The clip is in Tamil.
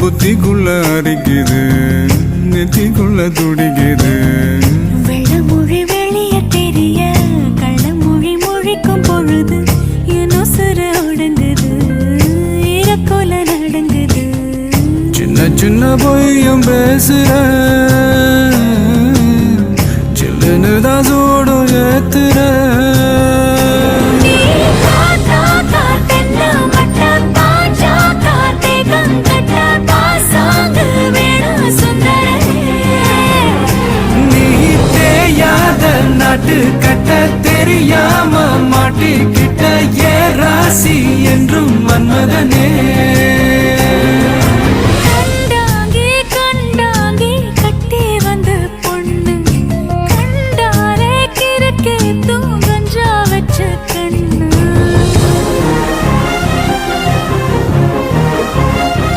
புத்திக்குள்ள அரிக்குது, நெத்திக்குள்ள துடிக்குது. வெள்ளமொழி வெளிய தெரிய கள்ளமொழி மொழிக்கும் பொழுது என் உசுறு ஒடுங்குது, இறக்கோல நடங்குது. சின்ன சின்ன பொய்யும் பேசுற, சில்லுன்னு தான் சூடும் ஏத்துற. நாட்டு கட்ட தெரியாம மாட்டிக்கிட்ட ஏ ராசி என்றும் மன்மதனே.